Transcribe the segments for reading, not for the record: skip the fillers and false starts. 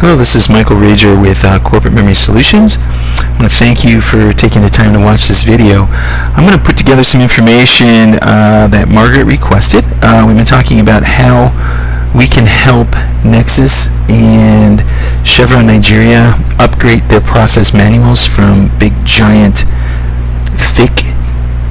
Hello, this is Michael Rager with Corporate Memory Solutions. I want to thank you for taking the time to watch this video. I'm going to put together some information that Margaret requested. We've been talking about how we can help Nexus and Chevron Nigeria upgrade their process manuals from big, giant, thick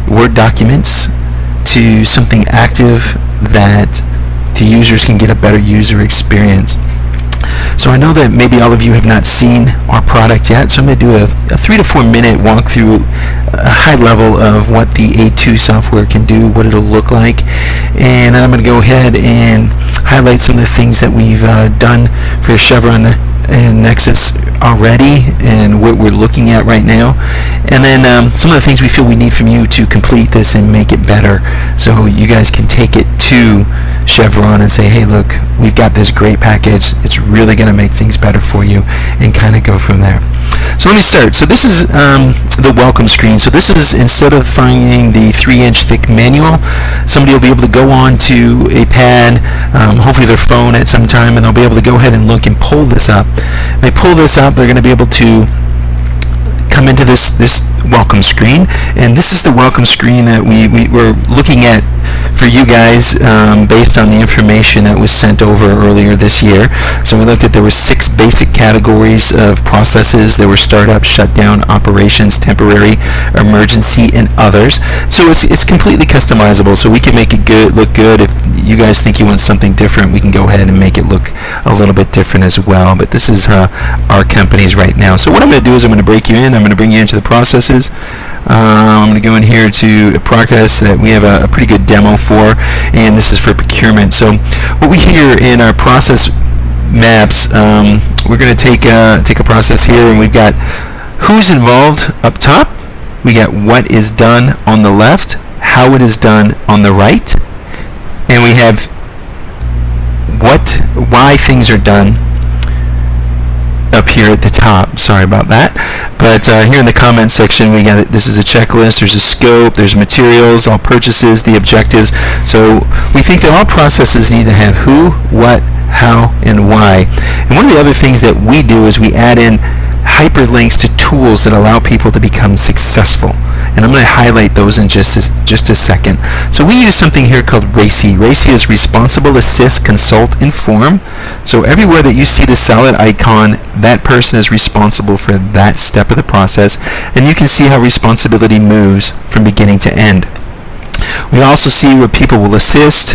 Word documents to something active that the users can get a better user experience. So I know that maybe all of you have not seen our product yet, so I'm going to do a 3 to 4 minute walkthrough, a high level of what the A2 software can do, what it'll look like, and I'm going to go ahead and highlight some of the things that we've done for Chevron and Nexus already and what we're looking at right now, and then some of the things we feel we need from you to complete this and make it better, so you guys can take it to Chevron and say, hey, look, we've got this great package, it's really going to make things better for you, and kind of go from there. So let me start. So this is the welcome screen. So this is, instead of finding the 3-inch thick manual, somebody will be able to go on to a pad, hopefully their phone at some time, and they'll be able to go ahead and look and pull this up. When they pull this up, they're going to be able to come into this welcome screen, and this is the welcome screen that we were looking at for you guys based on the information that was sent over earlier this year. So we looked at, there were 6 basic categories of processes. There were startup, shutdown, operations, temporary, emergency, and others. So it's completely customizable, so we can make it look good. If you guys think you want something different, we can go ahead and make it look a little bit different as well, but this is our companies right now. So what I'm going to do is I'm going to break you in. I'm going to bring you into the processes. I'm going to go in here to a process that we have a pretty good demo for, and this is for procurement. So what we hear in our process maps, we're going to take a process here, and we've got who's involved up top, we got what is done on the left, how it is done on the right, and we have why things are done up here at the top. Sorry about that, but here in the comments section we got it. This is a checklist, there's a scope, there's materials, all purchases, the objectives. So we think that all processes need to have who, what, how, and why. And one of the other things that we do is we add in hyperlinks to tools that allow people to become successful, and I'm going to highlight those in just a second. So we use something here called RACI. RACI is responsible, assist, consult, inform. So everywhere that you see the solid icon, that person is responsible for that step of the process, and you can see how responsibility moves from beginning to end. We also see where people will assist,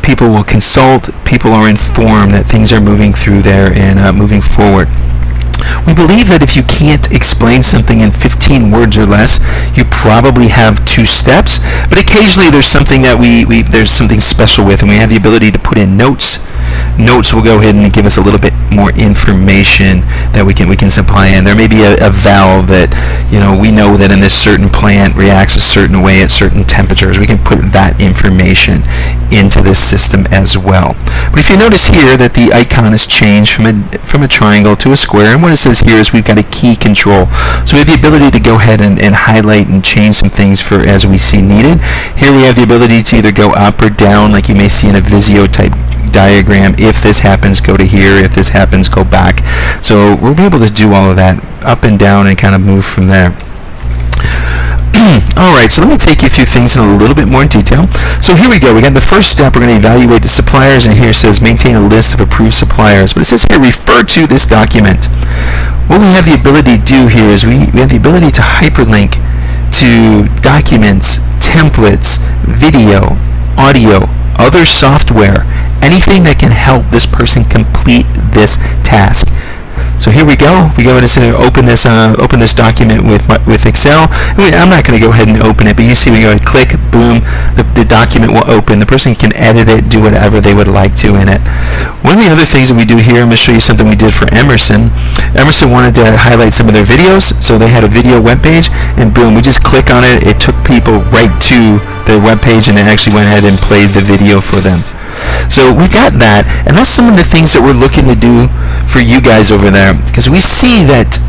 people will consult, people are informed that things are moving through there and moving forward. We believe that if you can't explain something in 15 words or less, you probably have 2 steps, but occasionally there's something that there's something special with, and we have the ability to put in notes. Notes will go ahead and give us a little bit more information that we can supply in. There may be a valve that, we know that in this certain plant reacts a certain way at certain temperatures. We can put that information into this system as well. But if you notice here that the icon has changed from a triangle to a square, and what it says here is we've got a key control. So we have the ability to go ahead and highlight and change some things for as we see needed. Here we have the ability to either go up or down, like you may see in a Visio type diagram. If this happens, go to here. If this happens, go back. So we'll be able to do all of that up and down and kind of move from there. Alright, so let me take you through things in a little bit more detail. So here we go. We got the first step. We're going to evaluate the suppliers, and here it says maintain a list of approved suppliers. But it says here refer to this document. What we have the ability to do here is we have the ability to hyperlink to documents, templates, video, audio, other software, anything that can help this person complete this task. So here we go. We go ahead and say open this document with Excel. I'm not going to go ahead and open it, but you see we go ahead and click, boom, the document will open. The person can edit it, do whatever they would like to in it. One of the other things that we do here, I'm going to show you something we did for Emerson. Emerson wanted to highlight some of their videos, so they had a video web page, and boom, we just click on it. It took people right to their web page, and it actually went ahead and played the video for them. So we've got that, and that's some of the things that we're looking to do for you guys over there, because we see that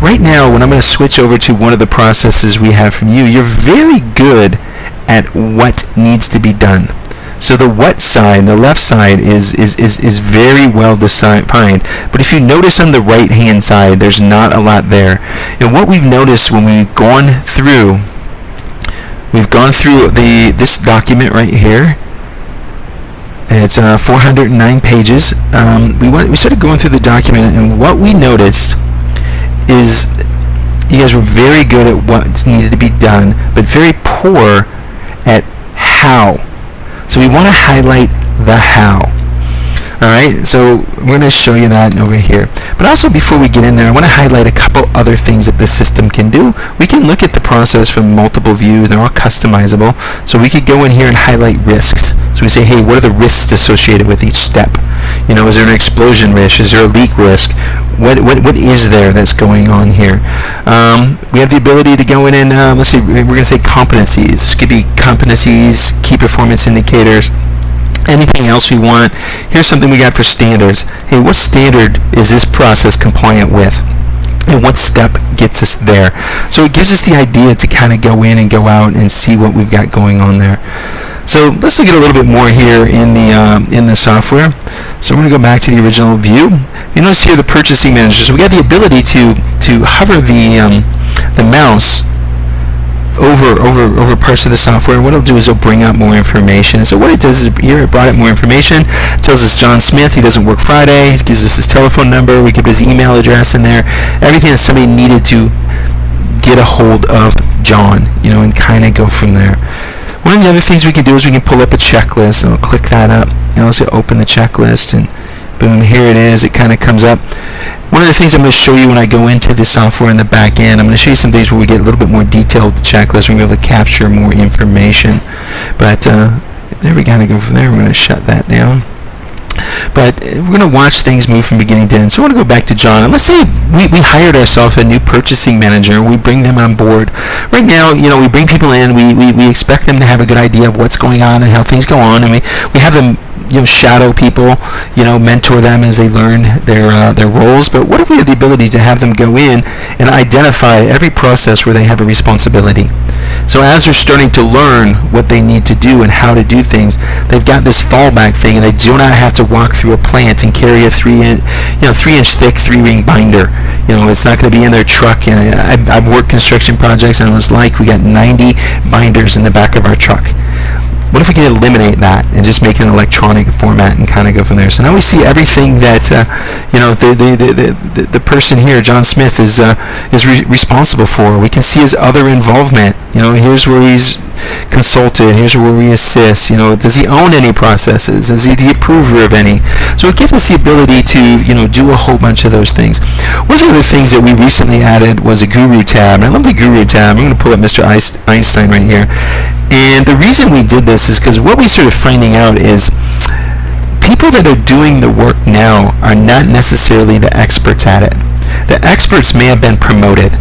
right now, when I'm going to switch over to one of the processes we have from you, you're very good at what needs to be done. So the what side, the left side, is very well defined. But if you notice on the right hand side, there's not a lot there. And what we've noticed when we've gone through this document right here. It's 409 pages. We started going through the document, and what we noticed is you guys were very good at what needed to be done, but very poor at how. So we want to highlight the how. Alright, so we're going to show you that over here. But also, before we get in there, I want to highlight a couple other things that the system can do. We can look at the process from multiple views. They're all customizable. So we could go in here and highlight risks. So we say, hey, what are the risks associated with each step? You know, is there an explosion risk? Is there a leak risk? What is there that's going on here? We have the ability to go in and, let's see, we're going to say competencies. This could be competencies, key performance indicators, anything else we want. Here's something we got for standards. Hey, what standard is this process compliant with? And what step gets us there? So it gives us the idea to kind of go in and go out and see what we've got going on there. So let's look at a little bit more here in the software. So we're going to go back to the original view. You notice here the purchasing manager. So we got the ability to hover the mouse over parts of the software. What it'll do is it'll bring up more information. So what it does is here it brought up more information. It tells us John Smith, he doesn't work Friday. It gives us his telephone number. We give his email address in there. Everything that somebody needed to get a hold of John, you know, and kind of go from there. One of the other things we can do is we can pull up a checklist, and we'll click that up, and also open the checklist, and boom, here it is. It kind of comes up. One of the things I'm going to show you when I go into the software in the back end, I'm going to show you some things where we get a little bit more detailed checklist. We're going to be able to capture more information. But there we got to go from there. We're going to shut that down. But we're going to watch things move from beginning to end. So I want to go back to John. And let's say we hired ourselves a new purchasing manager. We bring them on board. Right now, you know, we bring people in. We expect them to have a good idea of what's going on and how things go on. And we have them, you know, shadow people, you know, mentor them as they learn their roles. But what if we had the ability to have them go in and identify every process where they have a responsibility? So as they're starting to learn what they need to do and how to do things, they've got this fallback thing, and they do not have to walk through a plant and carry a 3-inch thick 3-ring binder. You know, it's not going to be in their truck. And I've worked construction projects, and it was like we got 90 binders in the back of our truck. What if we can eliminate that and just make an electronic format and kind of go from there? So now we see everything that you know, the person here, John Smith, is responsible for. We can see his other involvement. You know, here's where he's consulted. Here's where we assist. You know, does he own any processes? Is he the approver of any? So it gives us the ability to, you know, do a whole bunch of those things. One of the things that we recently added was a Guru tab. And I love the Guru tab. I'm going to pull up Mr. Einstein right here. And the reason we did this is because what we started finding out is people that are doing the work now are not necessarily the experts at it. The experts may have been promoted,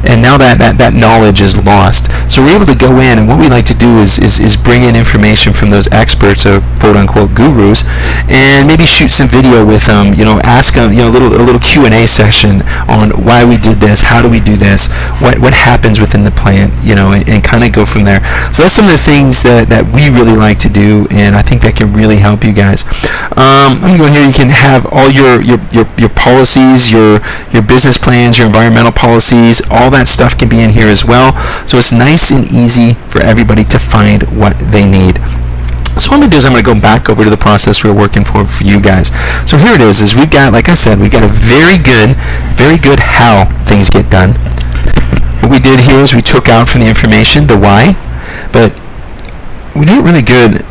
and now that knowledge is lost. So we're able to go in, and what we like to do is bring in information from those experts, or quote-unquote gurus, and maybe shoot some video with them, you know, ask them, you know, a little Q&A session on why we did this, how do we do this, what happens within the plant, you know, and kind of go from there. So that's some of the things that we really like to do, and I think that can really help you guys. I'm going to go here. You can have all your policies, your business plans, your environmental policies, all that stuff can be in here as well. So it's nice and easy for everybody to find what they need. So what I'm going to do is I'm going to go back over to the process we're working for you guys. So here it is we've got, like I said, we've got a very good how things get done. What we did here is we took out from the information the why, but we didn't really good.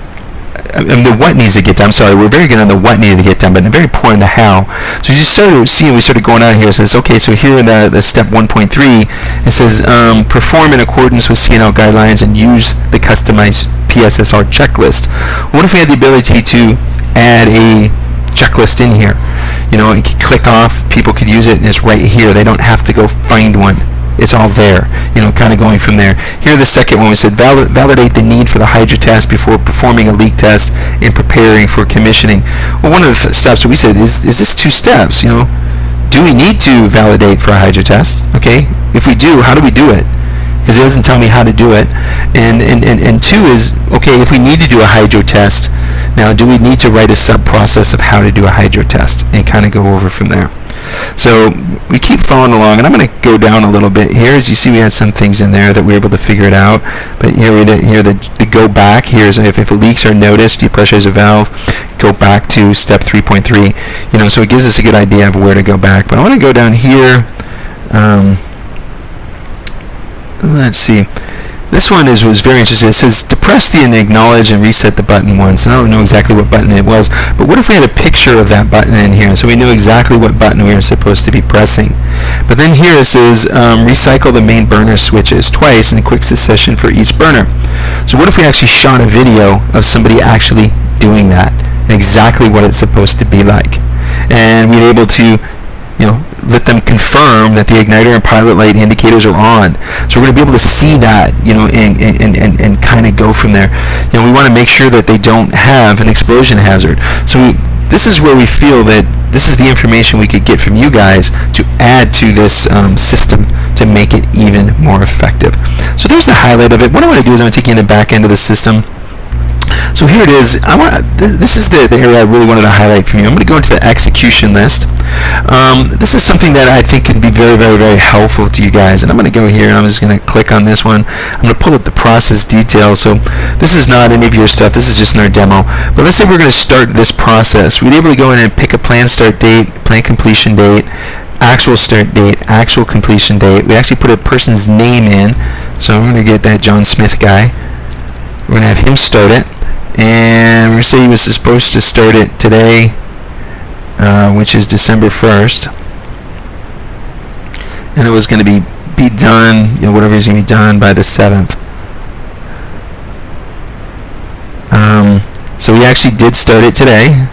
The what needs to get done. I'm sorry, we're very good on the what needed to get done, but very poor on the how. So you started seeing, we started going on here. It says, okay, so here in the step 1.3, it says perform in accordance with CNL guidelines and use the customized PSSR checklist. What if we had the ability to add a checklist in here? You know, you could click off, people could use it, and it's right here. They don't have to go find one. It's all there, you know, kind of going from there. Here, the second one, we said validate the need for the hydro test before performing a leak test and preparing for commissioning. Well, one of the steps that we said is this 2 steps, you know. Do we need to validate for a hydro test? Okay. If we do, how do we do it? because it doesn't tell me how to do it. And two is, okay, if we need to do a hydro test, now do we need to write a sub-process of how to do a hydro test, and kind of go over from there. So we keep following along, and I'm going to go down a little bit here. As you see, we had some things in there that we were able to figure it out. But here the go back here is if leaks are noticed, depressurize a valve, go back to step 3.3. So it gives us a good idea of where to go back. But I want to go down here. Let's see. This one was very interesting. It says depress the and acknowledge and reset the button once. And I don't know exactly what button it was, but what if we had a picture of that button in here, so we knew exactly what button we were supposed to be pressing? But then here it says recycle the main burner switches twice in quick succession for each burner. So what if we actually shot a video of somebody actually doing that, and exactly what it's supposed to be like, and we're able to let them confirm that the igniter and pilot light indicators are on. So we're going to be able to see that, and kind of go from there. We want to make sure that they don't have an explosion hazard. So this is where we feel that this is the information we could get from you guys to add to this system to make it even more effective. So there's the highlight of it. What I want to do is I'm going to take you in the back end of the system. So here it is. This is the area I really wanted to highlight for you. I'm going to go into the execution list. This is something that I think can be very, very, very helpful to you guys. And I'm going to go here, and I'm just going to click on this one. I'm going to pull up the process details. So this is not any of your stuff. This is just in our demo. But let's say we're going to start this process. We'd be able to go in and pick a planned start date, planned completion date, actual start date, actual completion date. We actually put a person's name in. So I'm going to get that John Smith guy. We're going to have him start it. And we're going to say he was supposed to start it today, which is December 1st. And it was going to be done, whatever is going to be done by the 7th. So we actually did start it today.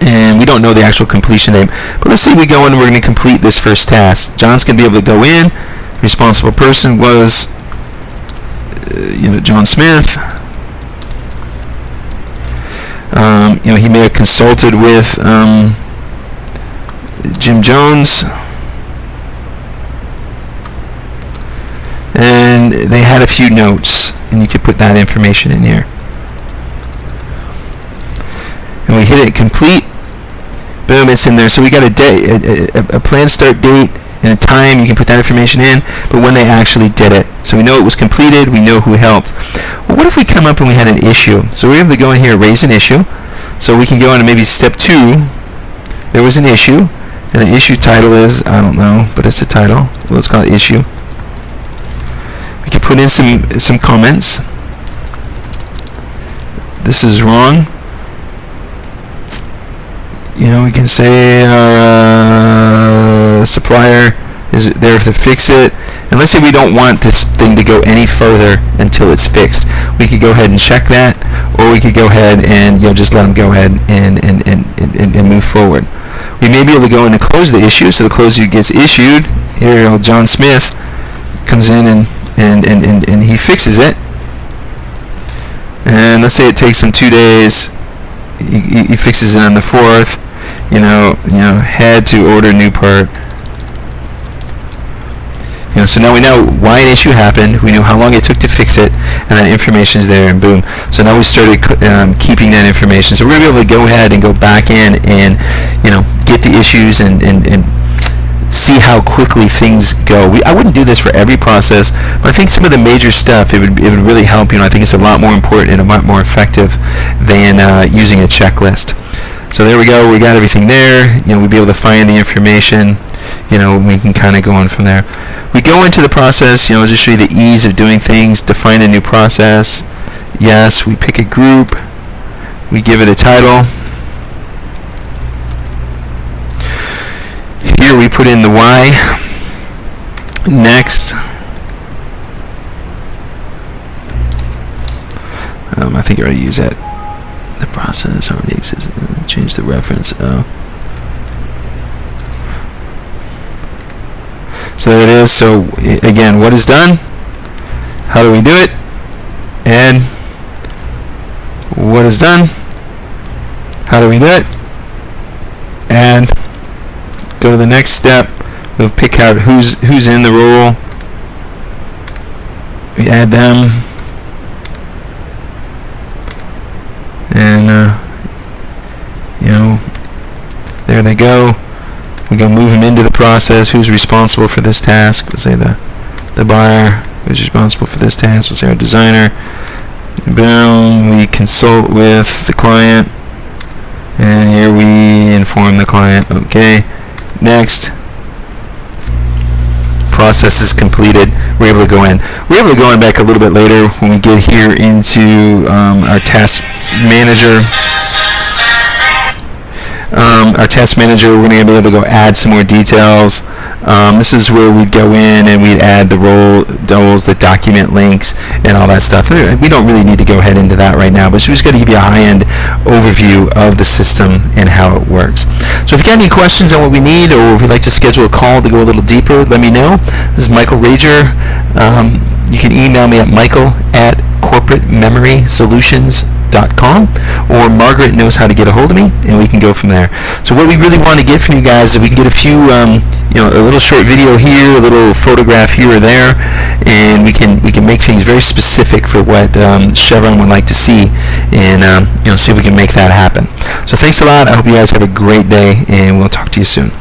And we don't know the actual completion date. But let's say we go in and we're going to complete this first task. John's going to be able to go in. The responsible person was, John Smith. He may have consulted with Jim Jones, and they had a few notes, and you could put that information in here. And we hit it complete. Boom, it's in there. So we got a day, a planned start date, and a time. You can put that information in, but when they actually did it. So we know it was completed. We know who helped. Well, what if we come up and we had an issue? So we're able to go in here, raise an issue. So we can go into maybe step 2. There was an issue, and the issue title is, I don't know, but it's a title. Let's call it issue. We can put in some comments. This is wrong. We can say our supplier is there to fix it. And let's say we don't want this thing to go any further until it's fixed. We could go ahead and check that, or we could go ahead and just let them go ahead and move forward. We may be able to go in and close the issue, so the closure gets issued. Here, John Smith comes in and he fixes it. And let's say it takes him 2 days. He fixes it on the 4th. Had to order new part. So now we know why an issue happened, we know how long it took to fix it, and that information is there, and boom. So now we started keeping that information. So we're going to be able to go ahead and go back in and, get the issues and see how quickly things go. I wouldn't do this for every process, but I think some of the major stuff, it would really help. I think it's a lot more important and a lot more effective than using a checklist. So there we go. We got everything there. We'll be able to find the information. We can kind of go on from there. We go into the process, just show you the ease of doing things. Define a new process. Yes, we pick a group. We give it a title. Here we put in the why. Next. I think I already used that. The process already exists. Change the reference. So there it is. So again, what is done? How do we do it? And what is done? How do we do it? And go to the next step. We'll pick out who's in the role. we add them, and you know, there they go. We can move them into the process. Who's responsible for this task? We'll say the buyer. Who's responsible for this task? We'll say our designer. Boom. We consult with the client, and here we inform the client. Okay. Next. Process is completed. We're able to go in. We're able to go in back a little bit later when we get here into our task manager. Our test manager, we're going to be able to go add some more details. This is where we'd go in and we'd add the roles, the document links, and all that stuff. We don't really need to go ahead into that right now, but just going to give you a high-end overview of the system and how it works. So if you got any questions on what we need, or if you'd like to schedule a call to go a little deeper, let me know. This is Michael Rager. You can email me at michael@corporatememorysolutions.com, or Margaret knows how to get a hold of me, and we can go from there. So what we really want to get from you guys is we can get a few, a little short video here, a little photograph here or there, and we can make things very specific for what Chevron would like to see, and see if we can make that happen. So thanks a lot. I hope you guys have a great day, and we'll talk to you soon.